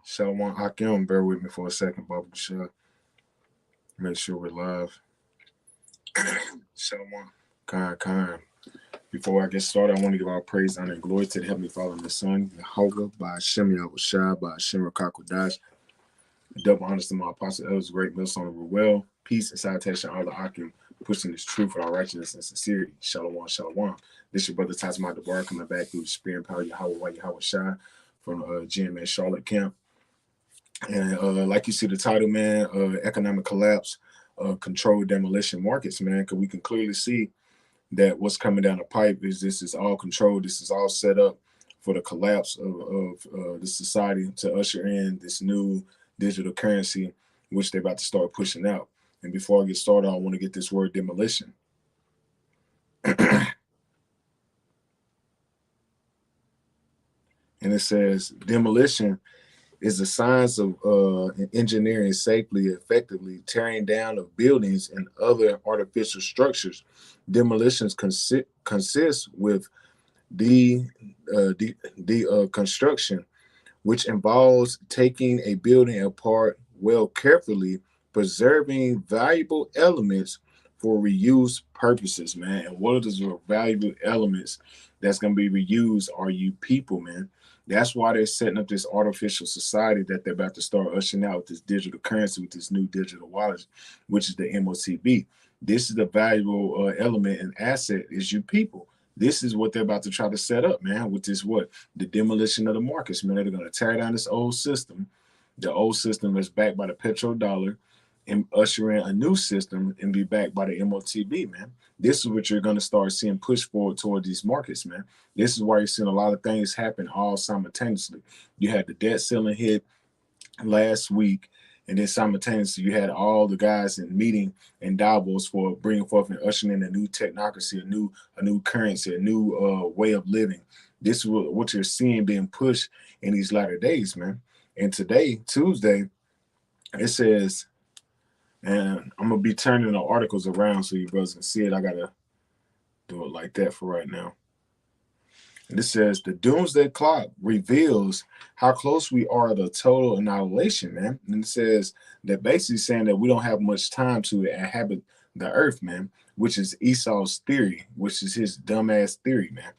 Shalom Akim, bear with me for a second, Baba Shah. Make sure we're live. Shalom. Kind. Before I get started, I want to give all praise, honor, and glory to the Heavenly Father and the Son, Yehovah, by Hashem Yahushua, by Hashem Rakakwadash. Double honors to my apostle elders, great millstone of well. Peace and salutation, all the Akim, pushing this truth with all righteousness and sincerity. Shalom. This is your brother Tasma Debar coming back through the spirit and power of Yahweh Shai from GMS Charlotte camp. And like you see the title, man, economic collapse, controlled demolition markets, man, because we can clearly see that what's coming down the pipe is this is all controlled. This is all set up for the collapse of the society to usher in this new digital currency, which they're about to start pushing out. And before I get started, I want to get this word demolition. And it says demolition is the science of engineering safely, effectively tearing down of buildings and other artificial structures. Demolitions consist with the construction, which involves taking a building apart carefully, preserving valuable elements for reuse purposes, man. And what are those valuable elements that's going to be reused are you people, man. That's why they're setting up this artificial society that they're about to start ushering out with this digital currency, with this new digital wallet, which is the MOTB. This is the valuable element and asset is you people. This is what they're about to try to set up, man, with this the demolition of the markets, man. They're going to tear down this old system. The old system is backed by the petrodollar and usher in a new system and be backed by the MOTB, man. This is what you're going to start seeing push forward toward these markets, man. This is why you're seeing a lot of things happen all simultaneously. You had the debt ceiling hit last week, and then simultaneously you had all the guys in meeting in Davos for bringing forth and ushering in a new technocracy, a new currency, a new way of living. This is what you're seeing being pushed in these latter days, man. And today, Tuesday, it says, and I'm going to be turning the articles around so you brothers can see it. I got to do it like that for right now. And it says, the doomsday clock reveals how close we are to total annihilation, man. And it says that basically saying that we don't have much time to inhabit the earth, man, which is Esau's theory, which is his dumbass theory, man.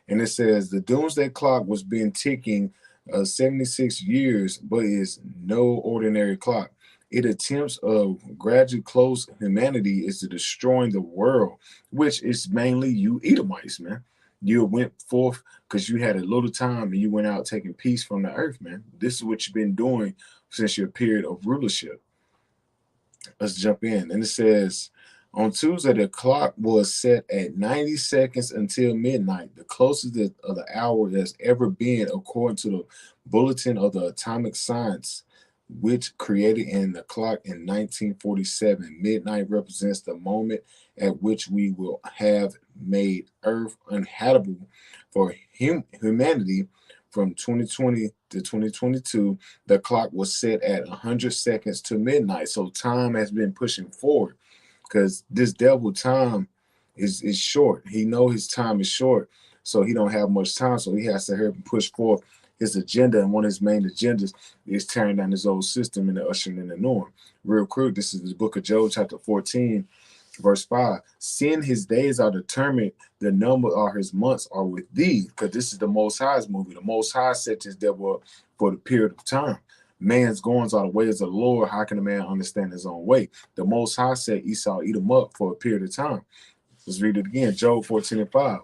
And it says the doomsday clock was being ticking 76 years, but is no ordinary clock. It attempts of gradually close humanity is to destroying the world, which is mainly you Edomites, man. You went forth because you had a little time and you went out taking peace from the earth, man. This is what you've been doing since your period of rulership. Let's jump in. And it says, on Tuesday, the clock was set at 90 seconds until midnight, the closest of the hour that's ever been, according to the Bulletin of the Atomic Science, which created in the clock in 1947. Midnight represents the moment at which we will have made Earth uninhabitable for humanity. From 2020 to 2022, the clock was set at 100 seconds to midnight. So time has been pushing forward because this devil time is short. He know his time is short, so he don't have much time. So he has to hurry and push forth his agenda, and one of his main agendas is tearing down his old system and ushering in the norm. Real quick, this is the book of Job, chapter 14, verse 5. Seeing his days are determined, the number of his months are with thee, because this is the Most High's movie. The Most High set this devil up for the period of time. Man's goings are the ways of the Lord. How can a man understand his own way? The Most High set Esau eat him up for a period of time. Let's read it again. Job 14 and 5.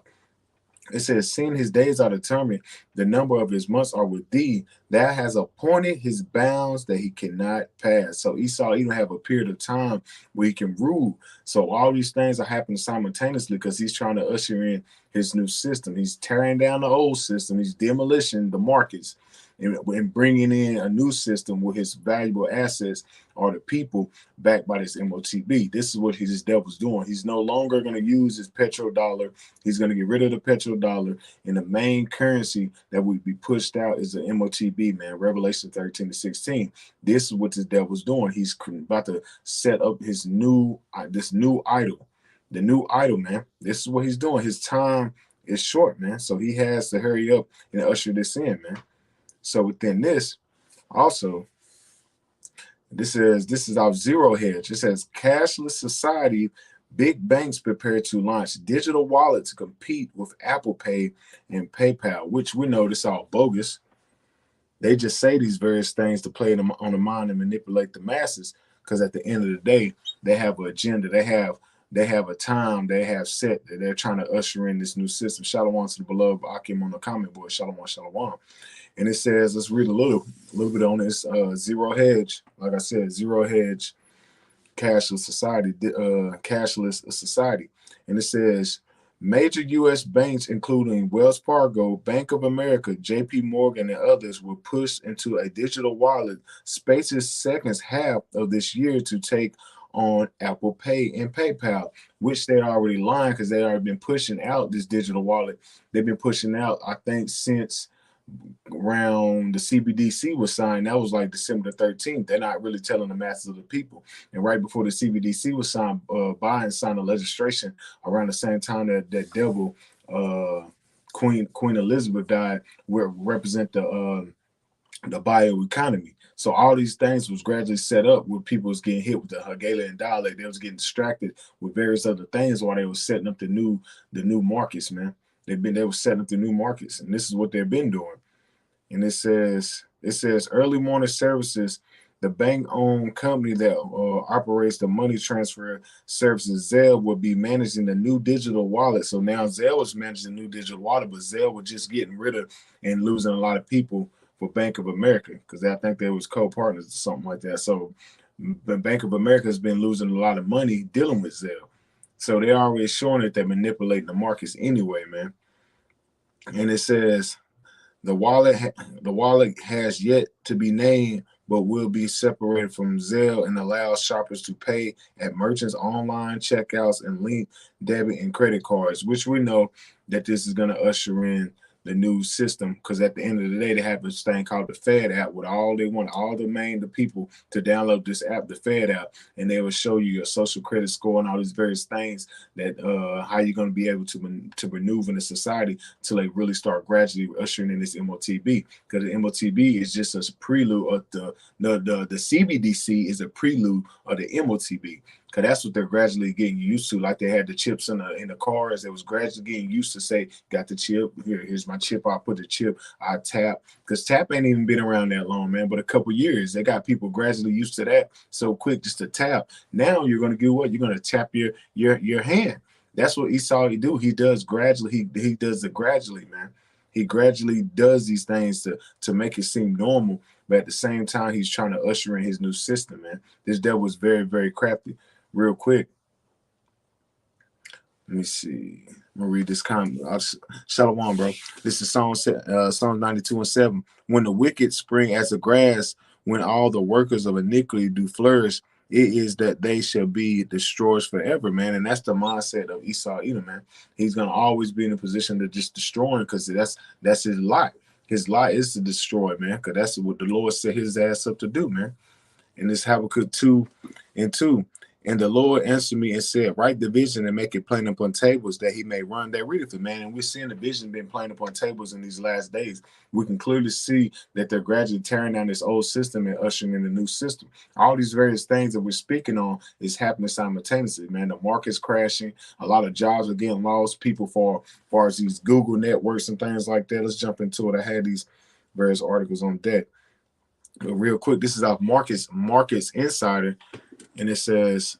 It says, seeing his days are determined, the number of his months are with thee, that has appointed his bounds that he cannot pass. So Esau even have a period of time where he can rule. So all these things are happening simultaneously because he's trying to usher in his new system. He's tearing down the old system. He's demolishing the markets and bringing in a new system with his valuable assets are the people backed by this MOTB. This is what his devil's doing. He's no longer going to use his petrodollar. He's going to get rid of the petrodollar, and the main currency that would be pushed out is the MOTB, man. Revelation 13 to 16. This is what this devil's doing. He's about to set up his new idol. The new idol, man. This is what he's doing. His time is short, man. So he has to hurry up and usher this in, man. So within this, Also, this is our zero hedge. It says cashless society. Big banks prepare to launch digital wallet to compete with Apple Pay and PayPal, which we know this all bogus. They just say these various things to play them on the mind and manipulate the masses. Because at the end of the day, they have an agenda. They have a time they have set that they're trying to usher in this new system. Shalom to the beloved Akim on the comment board. Shalom, shalom. And it says, let's read a little bit on this zero hedge. Like I said, zero hedge cashless society. And it says major U.S. banks, including Wells Fargo, Bank of America, J.P. Morgan, and others, will push into a digital wallet spaces seconds half of this year to take on Apple Pay and PayPal, which they already lying because they already been pushing out this digital wallet. They've been pushing out, I think, since around the CBDC was signed. That was like December the 13th. They're not really telling the masses of the people. And right before the CBDC was signed, Biden signed a legislation around the same time that devil Queen Elizabeth died, where represent the bioeconomy. So all these things was gradually set up where people was getting hit with the Hegelian dialect. They was getting distracted with various other things while they was setting up the new markets, man. They were setting up the new markets, and this is what they've been doing. And it says early morning services, the bank-owned company that operates the money transfer services, Zelle, will be managing the new digital wallet. So now Zelle is managing the new digital wallet, but Zelle was just getting rid of and losing a lot of people for Bank of America because I think they was co-partners or something like that. So the Bank of America has been losing a lot of money dealing with Zelle. So they're already showing that they're manipulating the markets anyway, man. And it says the wallet has yet to be named, but will be separated from Zelle and allows shoppers to pay at merchants' online checkouts and link debit and credit cards, which we know that this is going to usher in the new system because at the end of the day, they have this thing called the Fed app with the people to download this app, the Fed app, and they will show you your social credit score and all these various things that how you're going to be able to maneuver in the society till they really start gradually ushering in this MOTB because the MOTB is just a prelude of the CBDC is a prelude of the MOTB. Because that's what they're gradually getting used to. Like they had the chips in the cars. They was gradually getting used to say, got the chip. Here's my chip. I'll put the chip. I tap. Because tap ain't even been around that long, man. But a couple years. They got people gradually used to that so quick just to tap. Now you're going to do what? You're going to tap your hand. That's what Esau do. He does gradually. He does it gradually, man. He gradually does these things to make it seem normal. But at the same time, he's trying to usher in his new system, man. This devil is very, very crafty. Real quick, let me see. I'm gonna read this comment. Shalom, bro. This is Psalm 92:7. When the wicked spring as a grass, when all the workers of iniquity do flourish, it is that they shall be destroyed forever, man. And that's the mindset of Esau Edom, man. He's gonna always be in a position to just destroy because that's his lot. His lot is to destroy, man, because that's what the Lord set his ass up to do, man. And this Habakkuk 2:2. And the Lord answered me and said, write the vision and make it plain upon tables that he may run that readeth it, man. And we're seeing the vision being plain upon tables in these last days. We can clearly see that they're gradually tearing down this old system and ushering in a new system. All these various things that we're speaking on is happening simultaneously, man. The market's crashing. A lot of jobs are getting lost. People for far as these Google networks and things like that. Let's jump into it. I had these various articles on deck. But real quick, this is our Markets Insider. And it says,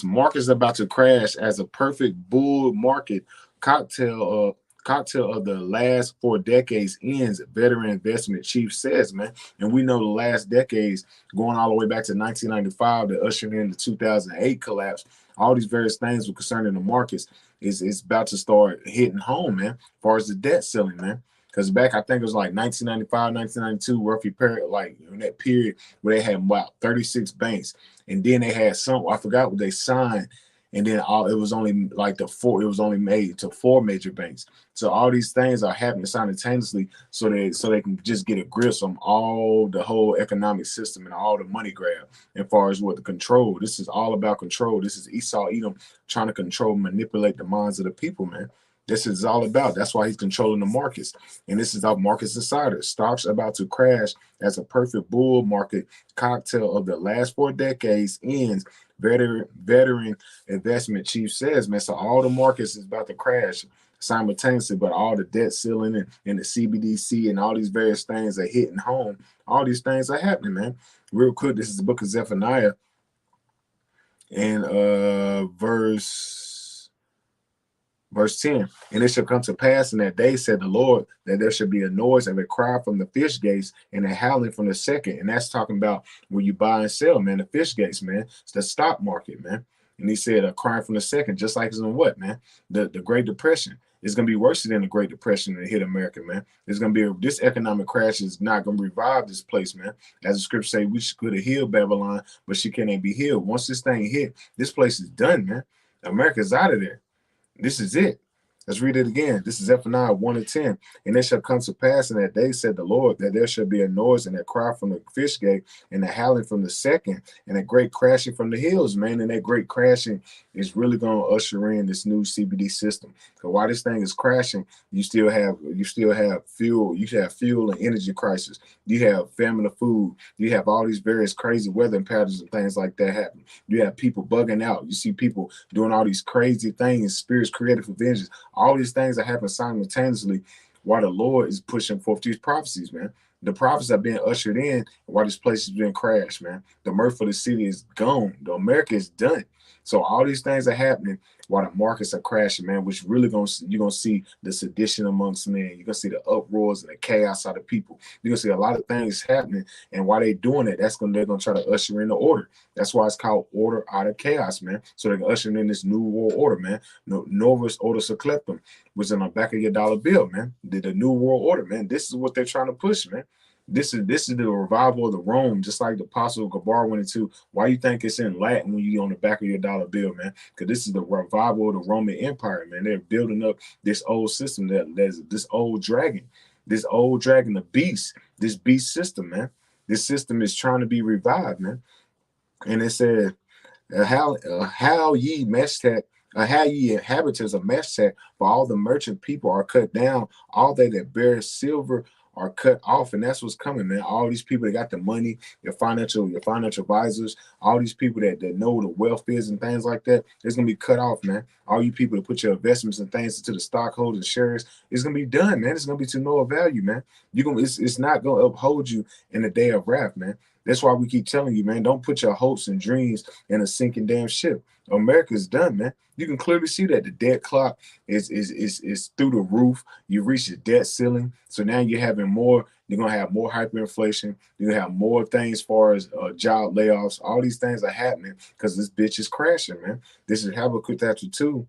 markets about to crash as a perfect bull market cocktail of the last 4 decades ends, veteran investment chief says, man. And we know the last decades going all the way back to 1995 to ushering in the 2008 collapse. All these various things were concerning the markets is about to start hitting home, man, as far as the debt ceiling, man. Because back, I think it was like 1995, 1992, roughly period, like in that period where they had about 36 banks. And then they had some, I forgot what they signed. And then it was only made to 4 major banks. So all these things are happening simultaneously so they can just get a grip on the whole economic system and all the money grab. And far as what the control, this is all about control. This is Esau Edom trying to control, manipulate the minds of the people, man. This is all about. That's why he's controlling the markets. And this is our Markets Insider. Stocks about to crash as a perfect bull market cocktail of the last 4 decades ends. Veteran investment chief says, man. So all the markets is about to crash simultaneously, but all the debt ceiling and the CBDC and all these various things are hitting home. All these things are happening, man. Real quick, this is the book of Zephaniah and Verse 10, and it shall come to pass in that day, said the Lord, that there should be a noise and a cry from the fish gates and a howling from the second. And that's talking about where you buy and sell, man, the fish gates, man. It's the stock market, man. And he said a cry from the second, just like it's in what, man? The Great Depression. It's going to be worse than the Great Depression that hit America, man. It's going to be this economic crash is not going to revive this place, man. As the scripture say, we could have healed Babylon, but she can't be healed. Once this thing hit, this place is done, man. America's out of there. This is it. Let's read it again. This is Zephaniah 1:10. And it shall come to pass in that day, said the Lord, that there shall be a noise and a cry from the fish gate and a howling from the second and a great crashing from the hills, man. And that great crashing is really going to usher in this new CBD system. So while this thing is crashing, you still have fuel. You have fuel and energy crisis. You have famine of food. You have all these various crazy weather patterns and things like that happen. You have people bugging out. You see people doing all these crazy things, spirits created for vengeance. All these things are happening simultaneously while the Lord is pushing forth these prophecies, man. The prophets are being ushered in while this place is being crashed, man. The mirth of the city is gone. The America is done. So all these things are happening while the markets are crashing, man, which really you're going to see the sedition amongst men. You're going to see the uproars and the chaos out of people. You're going to see a lot of things happening. And while they're doing it, they're going to try to usher in the order. That's why it's called order out of chaos, man. So they're ushering in this new world order, man. Novus Ordo Secleptum was on the back of your dollar bill, man. The new world order, man. This is what they're trying to push, man. This is the revival of the Rome, just like the Apostle Gabar went into. Why you think it's in Latin when you on the back of your dollar bill, man? Because this is the revival of the Roman Empire, man. They're building up this old system there's this old dragon, the beast, this beast system, man. This system is trying to be revived, man. And it said, how ye Meshtech, how ye inhabitants of Meshtech, for all the merchant people are cut down, all they that bear silver are cut off, and that's what's coming, man. All these people that got the money, your financial advisors, all these people that know the wealth is and things like that, it's gonna be cut off, man. All you people that put your investments and things into the stockholders and shares, it's gonna be done, man. It's gonna be to no value, man. It's not gonna uphold you in the day of wrath, man. That's why we keep telling you, man, don't put your hopes and dreams in a sinking damn ship. America's done, man. You can clearly see that the debt clock is through the roof. You reach the debt ceiling. So now you're gonna have more hyperinflation. You're gonna have more things as far as job layoffs. All these things are happening because this bitch is crashing, man. This is Habakkuk chapter 2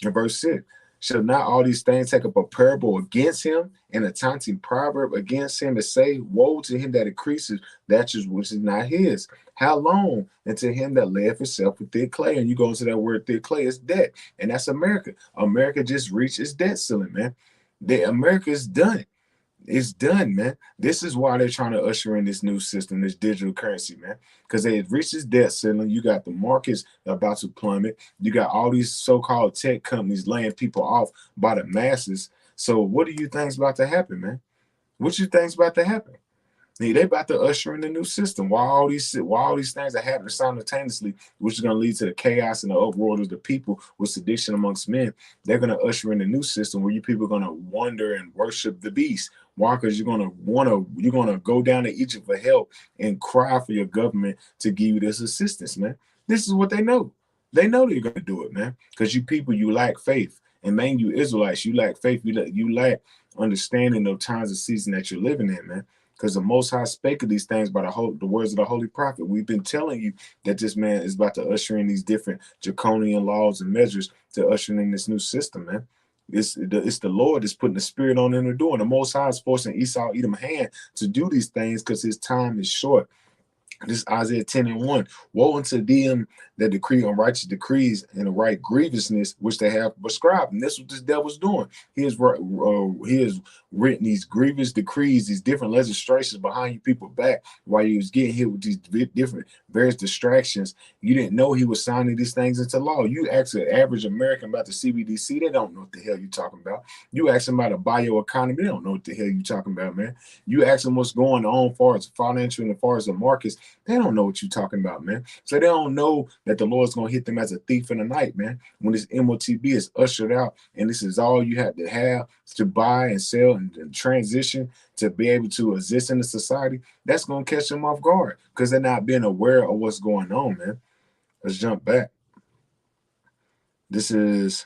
and verse 6. Shall not all these things take up a parable against him and a taunting proverb against him, to say, woe to him that increases that which is not his? How long? And to him that layeth himself with thick clay. And you go into that word thick clay, it's debt. And that's America. America just reached its debt ceiling, man. America is done. It's done, man. This is why they're trying to usher in this new system, this digital currency, man. Because they have reached this debt ceiling. You got the markets about to plummet. You got all these so-called tech companies laying people off by the masses. So what do you think's about to happen, man? What you think's about to happen? They about to usher in the new system while all these things are happening simultaneously, which is going to lead to the chaos and the uproar of the people with sedition amongst men. They're going to usher in a new system where you people are going to wonder and worship the beast. Why? Because you're going to go down to Egypt for help and cry for your government to give you this assistance, man. This is what they know. They know they're going to do it, man. Because you people, you lack faith. And man, you Israelites, you lack faith. You lack understanding of times and season that you're living in, man. Because the Most High spake of these things by the words of the Holy Prophet. We've been telling you that this man is about to usher in these different draconian laws and measures to usher in this new system, man. It's the Lord that's putting the spirit on them to do. And the Most High is forcing Esau, Edom hand to do these things because his time is short. This is Isaiah 10:1. Woe unto them that decree unrighteous decrees and the right grievousness which they have prescribed. And that's what this devil's doing. He has written these grievous decrees, these different legislations behind you people back while you was getting hit with these different various distractions. You didn't know he was signing these things into law. You ask an average American about the CBDC, they don't know what the hell you're talking about. You ask them about a bioeconomy, they don't know what the hell you're talking about, man. You ask them what's going on as far as financial and as far as the markets, they don't know what you're talking about, man. So they don't know that the Lord's going to hit them as a thief in the night, man. When this MOTB is ushered out and this is all you have to buy and sell and transition to be able to exist in the society, that's going to catch them off guard because they're not being aware of what's going on, man. Let's jump back. This is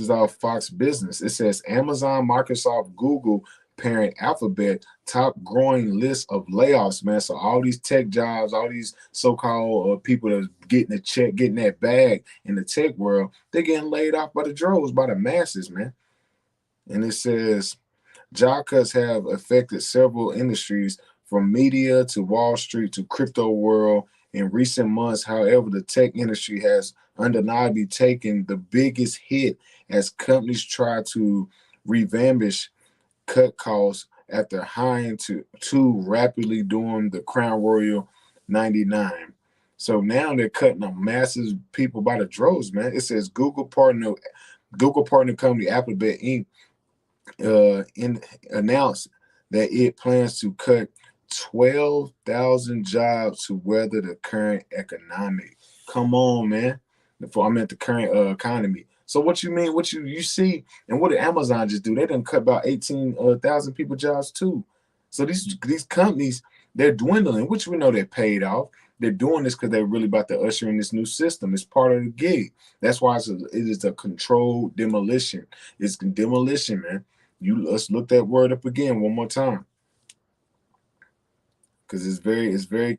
all Fox Business. It says Amazon, Microsoft, Google, parent Alphabet, top growing list of layoffs, man. So all these tech jobs, all these so-called people that's getting a check, getting that bag in the tech world, they're getting laid off by the droves, by the masses, man. And it says job cuts have affected several industries from media to Wall Street to crypto world in recent months. However, the tech industry has undeniably taken the biggest hit as companies try to revampish cut costs after hiring too rapidly during the Crown Royal 99. So now they're cutting up massive people by the droves, man. It says Google partner company Alphabet Inc. Announced that it plans to cut 12,000 jobs to weather the current economic. Come on, man. I meant the current economy. So what you mean? What you see? And what did Amazon just do? They done cut about 18,000 people jobs too. So these companies, they're dwindling, which we know they're paid off. They're doing this because they're really about to usher in this new system. It's part of the gig. That's why it is a controlled demolition. It's demolition, man. Let's look that word up again one more time, because it's very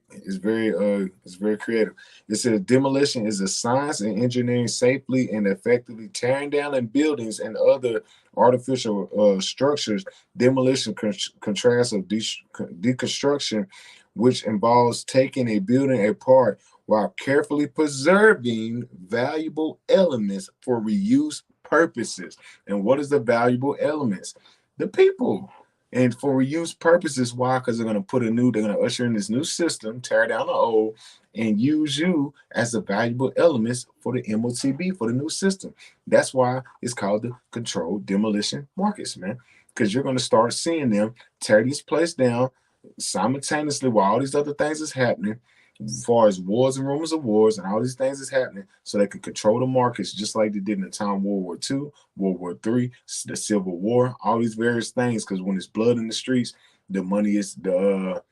creative. It says demolition is a science and engineering safely and effectively tearing down in buildings and other artificial structures. Demolition contrasts of deconstruction, which involves taking a building apart while carefully preserving valuable elements for reuse purposes. And what is the valuable elements? The people. And for reuse purposes, why? Because they're going to usher in this new system, tear down the old, and use you as the valuable elements for the MOTB, for the new system. That's why it's called the controlled demolition markets, man. Because you're going to start seeing them tear this place down simultaneously while all these other things is happening, as far as wars and rumors of wars and all these things is happening, so they can control the markets just like they did in the time of World War II, World War III, the Civil War, all these various things. Because when there's blood in the streets, the money is I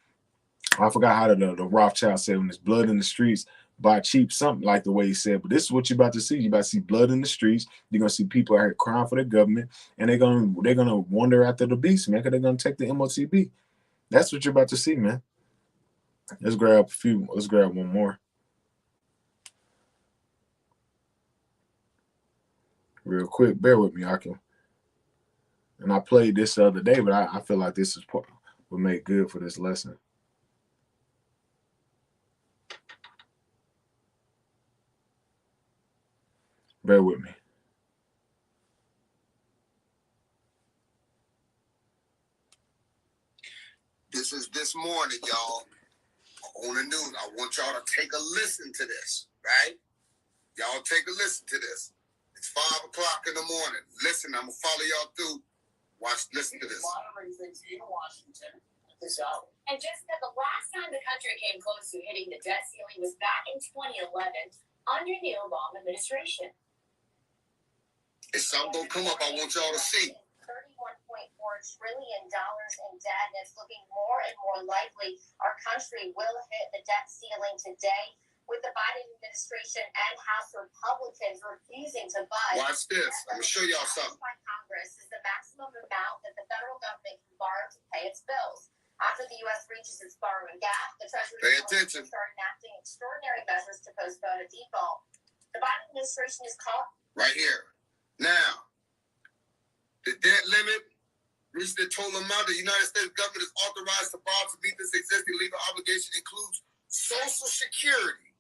forgot how the Rothschild said, when there's blood in the streets, buy cheap, something like the way he said. But this is what you're about to see. You're about to see blood in the streets. You're gonna see people out here crying for the government, and they're gonna wander after the beast, man, because they're gonna take the MOTB. That's what you're about to see, man. Let's grab one more. Real quick. Bear with me, and I played this the other day, but I feel like this is would make good for this lesson. Bear with me. This is this morning, y'all. On the news, I want y'all to take a listen to this, right? Y'all take a listen to this. It's 5 o'clock in the morning. Listen, I'm gonna follow y'all through. Listen to this. In Washington at this hour. And just that the last time the country came close to hitting the debt ceiling was back in 2011 under the Obama administration. If something gonna come up, I want y'all to see. $31.4 trillion in debt, and it's looking more and more likely our country will hit the debt ceiling today, with the Biden administration and House Republicans refusing to budge. Watch this. I'm going to show y'all something. By Congress is the maximum amount that the federal government can borrow to pay its bills. After the U.S. reaches its borrowing gap, the Treasury will start enacting extraordinary measures to postpone a default. The Biden administration is called right here. Now, the debt limit reached the total amount the United States government is authorized to borrow to meet this existing legal obligation includes Social Security,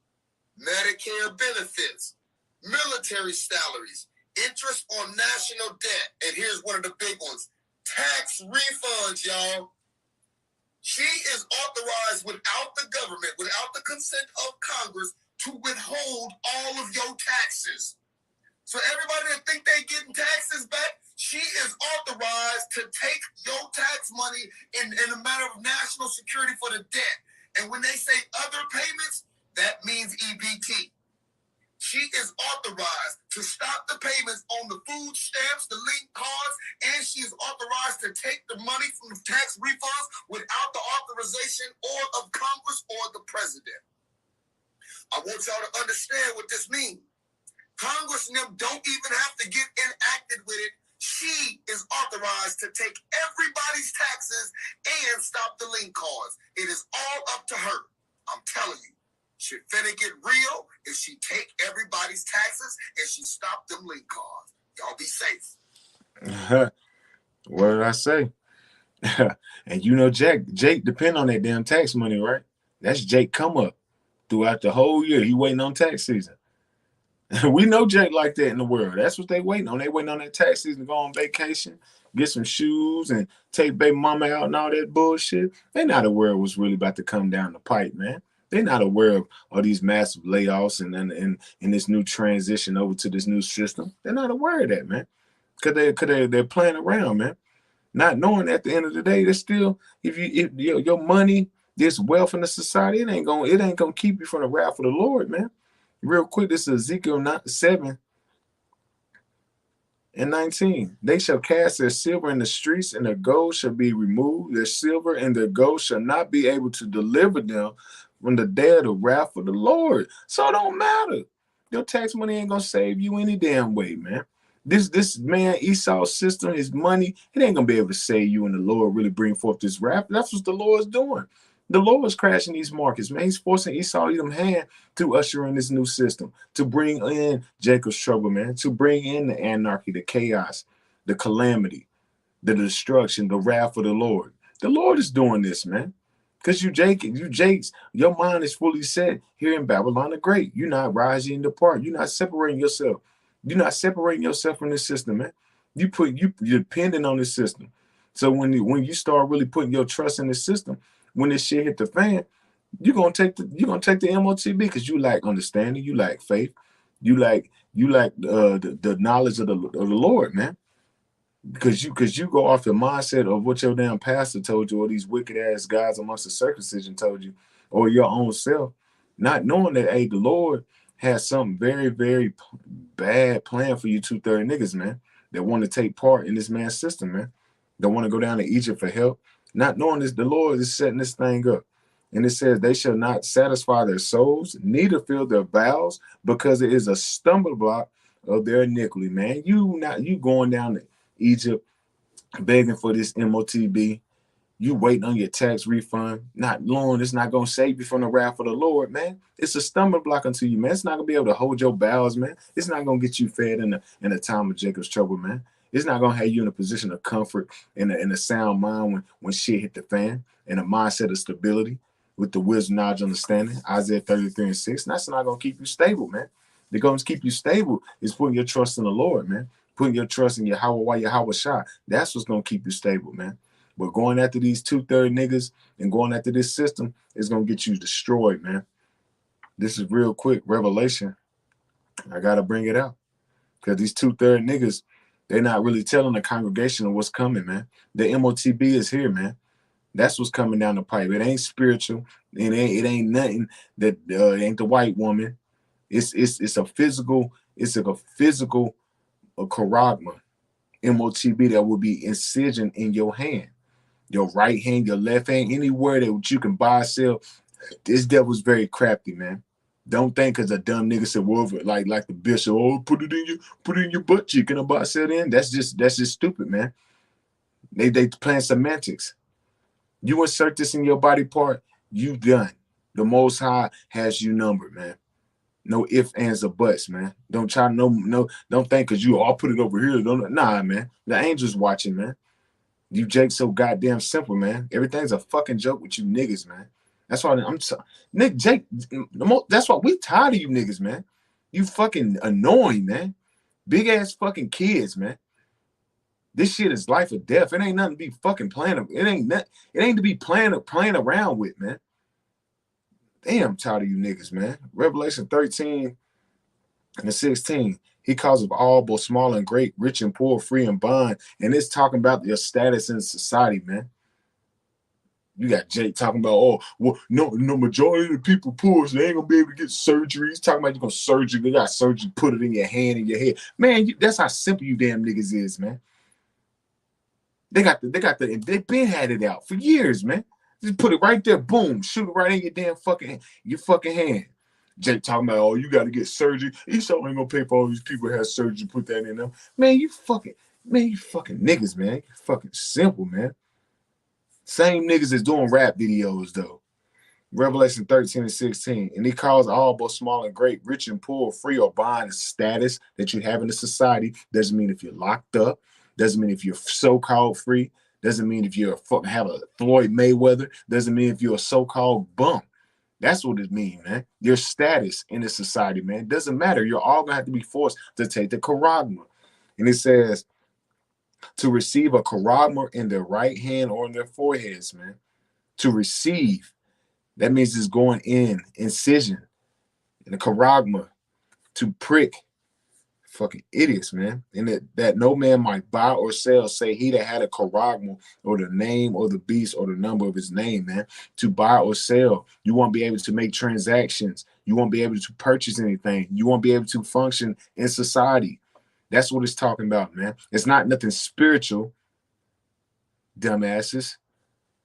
Medicare benefits, military salaries, interest on national debt, and here's one of the big ones, tax refunds, y'all. She is authorized without the government, without the consent of Congress, to withhold all of your taxes. So everybody that think they getting taxes back, she is authorized to take your tax money in a matter of national security for the debt. And when they say other payments, that means EBT. She is authorized to stop the payments on the food stamps, the link cards, and she is authorized to take the money from the tax refunds without the authorization or of Congress or the president. I want y'all to understand what this means. Congress and them don't even have to get enacted with it. She is authorized to take everybody's taxes and stop the link cards. It is all up to her. I'm telling you. She finna get real if she take everybody's taxes and she stop them link cards. Y'all be safe. What did I say? And you know, Jake depend on that damn tax money, right? That's Jake come up throughout the whole year. He waiting on tax season. We know Jake like that in the world. That's what they waiting on. They waiting on that tax season to go on vacation, get some shoes, and take baby mama out and all that bullshit. They not aware of what's really about to come down the pipe, man. They're not aware of all these massive layoffs and this new transition over to this new system. They're not aware of that, man. They're playing around, man. Not knowing at the end of the day, there's still if your money, this wealth in the society, it ain't gonna keep you from the wrath of the Lord, man. Real quick, this is Ezekiel 7 and 19. They shall cast their silver in the streets, and their gold shall be removed. Their silver and their gold shall not be able to deliver them from the day of the wrath of the Lord. So it don't matter. Your tax money ain't gonna save you any damn way, man. This man Esau's system, his money, it ain't gonna be able to save you, and the Lord really bring forth this wrath. That's what the Lord's doing. The Lord's crashing these markets, man. He's forcing Esau Edom hand to usher in this new system, to bring in Jacob's trouble, man, to bring in the anarchy, the chaos, the calamity, the destruction, the wrath of the Lord. The Lord is doing this, man. Because you Jakes, your mind is fully set here in Babylon the Great. You're not rising apart. You're not separating yourself. You're not separating yourself from this system, man. You're depending on this system. So when you start really putting your trust in the system, when this shit hit the fan, you're gonna take the MOTB because you lack understanding, you lack faith, you lack the knowledge of the Lord, man. Because you go off the mindset of what your damn pastor told you, or these wicked ass guys amongst the circumcision told you, or your own self, not knowing that the Lord has something very, very bad plan for you 2/3 niggas, man, that want to take part in this man's system, man. That want to go down to Egypt for help. Not knowing this, the Lord is setting this thing up. And it says, they shall not satisfy their souls, neither fill their bowels, because it is a stumbling block of their iniquity, man. You going down to Egypt begging for this MOTB. You waiting on your tax refund, not knowing it's not going to save you from the wrath of the Lord, man. It's a stumbling block unto you, man. It's not going to be able to hold your bowels, man. It's not going to get you fed in the time of Jacob's trouble, man. It's not going to have you in a position of comfort and a sound mind when shit hit the fan, and a mindset of stability with the wisdom, knowledge, understanding. Isaiah 33 and 6. That's not going to keep you stable, man. They're going to keep you stable is putting your trust in the Lord, man. Putting your trust in Yahweh Shah. That's what's going to keep you stable, man. But going after these 2/3 niggas and going after this system is going to get you destroyed, man. This is real quick revelation. I got to bring it out. Because these 2/3 niggas, they're not really telling the congregation of what's coming, man. The MOTB is here, man. That's what's coming down the pipe. It ain't spiritual. It ain't nothing that it ain't the white woman. It's a physical, a charagma, MOTB that will be incision in your hand. Your right hand, your left hand, anywhere that you can buy or sell. This devil's very crafty, man. Don't think because a dumb nigga said, well, like the bishop, oh, put it in your butt cheek and a butt set in. That's just stupid, man. They playing semantics. You insert this in your body part, you done. The Most High has you numbered, man. No ifs, ands, or buts, man. Don't try don't think because I'll put it over here. Nah, man. The angel's watching, man. You Jake so goddamn simple, man. Everything's a fucking joke with you niggas, man. That's why I'm so Nick Jake. That's why we tired of you niggas, man. You fucking annoying, man. Big ass fucking kids, man. This shit is life or death. It ain't nothing to be fucking playing. It ain't to be playing around with, man. Damn, I'm tired of you niggas, man. Revelation 13 and 16. He calls of all, both small and great, rich and poor, free and bond. And it's talking about your status in society, man. You got Jake talking about, oh, well, no, majority of the people poor, so they ain't gonna be able to get surgery. He's talking about you gonna surgery, you got surgery, put it in your hand, in your head. Man, that's how simple you damn niggas is, man. They've been had it out for years, man. Just put it right there, boom, shoot it right in your damn fucking hand. Jake talking about, oh, you got to get surgery. Esau ain't gonna pay for all these people who have surgery. Put that in them, man. You fucking niggas, man. You fucking simple, man. Same niggas is doing rap videos though. Revelation 13 and 16. And he calls all, both small and great, rich and poor, free or bond, status that you have in the society. Doesn't mean if you're locked up. Doesn't mean if you're so-called free. Doesn't mean if you're have a Floyd Mayweather. Doesn't mean if you're a so-called bum. That's what it means, man. Your status in the society, man. Doesn't matter. You're all gonna have to be forced to take the charagma. And it says to receive a charagma in their right hand or in their foreheads, man. To receive. That means it's going in, incision. And the charagma, to prick. Fucking idiots, man. And that no man might buy or sell, say he that had a charagma or the name or the beast or the number of his name, man. To buy or sell, you won't be able to make transactions. You won't be able to purchase anything. You won't be able to function in society. That's what it's talking about, man. It's not nothing spiritual, dumbasses.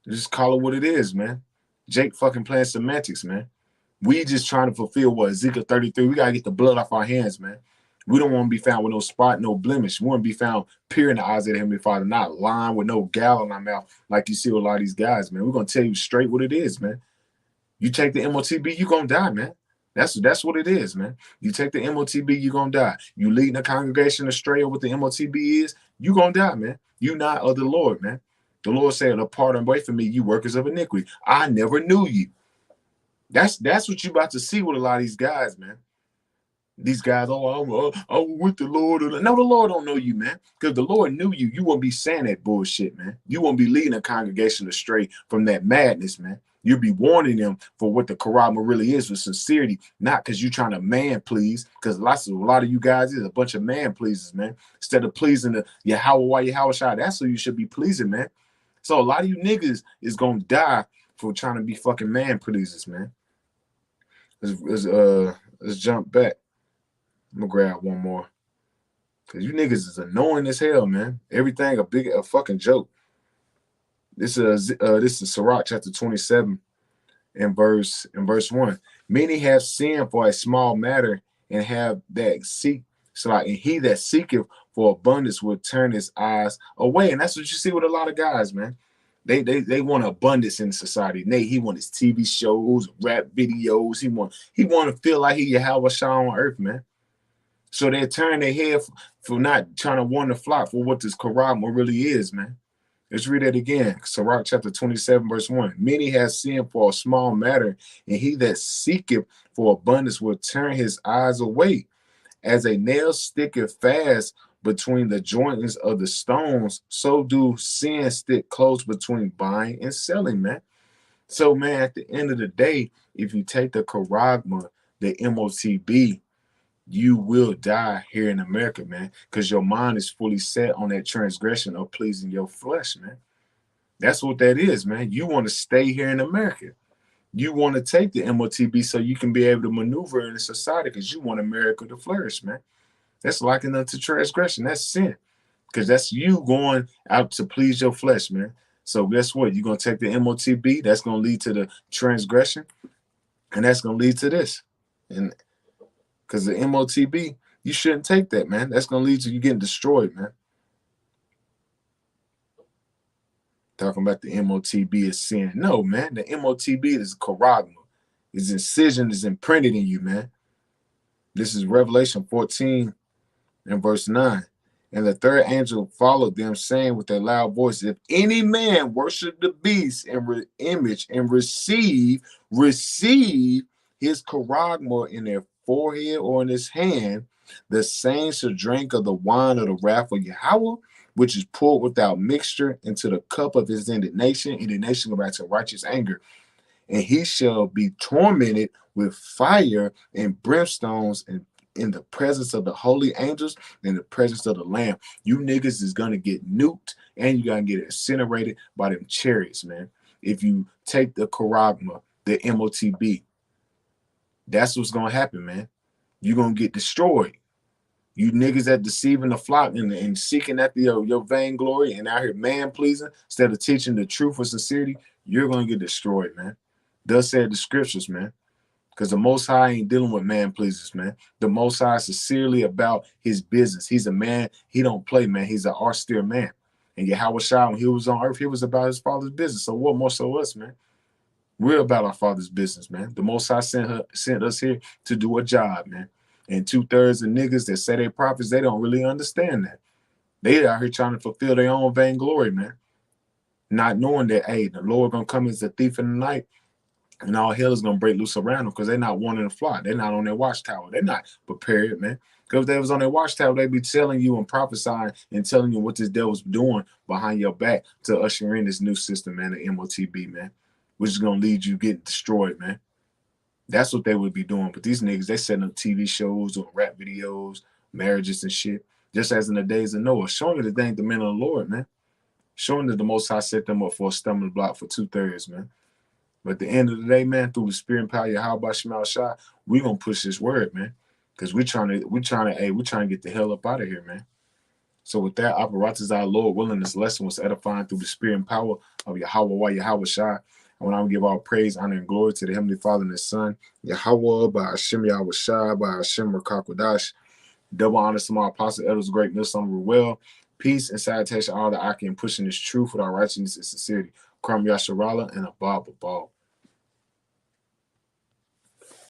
Just call it what it is, man. Jake fucking playing semantics, man. We just trying to fulfill what? Ezekiel 33. We got to get the blood off our hands, man. We don't want to be found with no spot, no blemish. We want to be found pure in the eyes of the Heavenly Father, not lying with no gal in our mouth like you see with a lot of these guys, man. We're going to tell you straight what it is, man. You take the MOTB, you're going to die, man. That's what it is, man. You take the MOTB, you're going to die. You leading the congregation astray of what the MOTB is, you're going to die, man. You not of the Lord, man. The Lord said, depart away from me, you workers of iniquity. I never knew you. That's what you about to see with a lot of these guys, man. These guys, oh, I'm with the Lord. No, the Lord don't know you, man. Because the Lord knew you. You won't be saying that bullshit, man. You won't be leading a congregation astray from that madness, man. You'll be warning them for what the charagma really is with sincerity, not because you're trying to man please. Because a lot of you guys is a bunch of man pleasers, man. Instead of pleasing the Yahweh Shai, that's who you should be pleasing, man. So a lot of you niggas is gonna die for trying to be fucking man pleasers, man. Let's jump back. I'm gonna grab one more. Cause you niggas is annoying as hell, man. Everything a fucking joke. This is Sirach chapter 27 and verse 1. Many have sinned for a small matter and have that seek. So like, and he that seeketh for abundance will turn his eyes away. And that's what you see with a lot of guys, man. They want abundance in society. He want his TV shows, rap videos. He want to feel like he Yahweh Shai on earth, man. So they turn their head for not trying to warn the flock for what this charagma really is, man. Let's read that again. Sirach chapter 27, verse 1. Many have sinned for a small matter, and he that seeketh for abundance will turn his eyes away. As a nail sticketh fast between the joints of the stones, so do sin stick close between buying and selling, man. So, man, at the end of the day, if you take the charagma, the MOTB, you will die here in America, man, because your mind is fully set on that transgression of pleasing your flesh, man. That's what that is, man. You want to stay here in America. You want to take the MOTB so you can be able to maneuver in the society because you want America to flourish, man. That's likened unto transgression. That's sin, because that's you going out to please your flesh, man. So guess what? You're going to take the MOTB. That's going to lead to the transgression, and that's going to lead to this. And because the MOTB, you shouldn't take that, man. That's going to lead to you getting destroyed, man. Talking about the MOTB is sin. No, man. The MOTB is charagma. His incision is imprinted in you, man. This is Revelation 14 and verse 9. And the third angel followed them, saying with a loud voice, if any man worship the beast and image and receive his charagma in their forehead or in his hand, the same shall drink of the wine of the wrath of Yahweh, which is poured without mixture into the cup of his indignation. Indignation go back to righteous anger. And he shall be tormented with fire and brimstones and in the presence of the holy angels, in the presence of the Lamb. You niggas is gonna get nuked and you gotta get incinerated by them chariots, man. If you take the charagma, the MOTB, that's what's gonna happen, man. You're gonna get destroyed. You niggas that deceiving the flock and seeking after your vainglory and out here man pleasing instead of teaching the truth with sincerity, you're gonna get destroyed, man. Thus said the scriptures, man. Because the Most High ain't dealing with man pleasers, man. The Most High is sincerely about his business. He's a man. He don't play, man. He's an austere man. And Yahweh Shai, when he was on earth, he was about his father's business. So what more so us, man? We're about our father's business, man. The Most High sent us here to do a job, man. And 2/3 of niggas that say they prophets, they don't really understand that. They out here trying to fulfill their own vainglory, man. Not knowing that, hey, the Lord gonna come as a thief in the night and all hell is gonna break loose around them because they're not wanting to fly. They're not on their watchtower. They're not prepared, man. Because if they was on their watchtower, they'd be telling you and prophesying and telling you what this devil's doing behind your back to usher in this new system, man, the MOTB, man, which is gonna lead you getting destroyed, man. That's what they would be doing. But these niggas, they setting up TV shows or rap videos, marriages and shit, just as in the days of Noah, showing that they ain't the men of the Lord, man. Showing that the Most High set them up for a stumbling block for 2/3, man. But at the end of the day, man, through the spirit and power of Yahweh Shemal Shai, we gonna push this word, man. Because we trying to get the hell up out of here, man. So with that, apparatus our Lord willing, this lesson was edifying through the spirit and power of Yahweh Shai. And when I give all praise, honor, and glory to the Heavenly Father and His Son, Yahweh by Hashem Yahweh Shai, by Hashem Rakakwadash. Double honor to my apostle, elders, great mill, some well. Peace and salutation, all that I can pushing this truth with our righteousness and sincerity. Kram Yasharala and a Bob.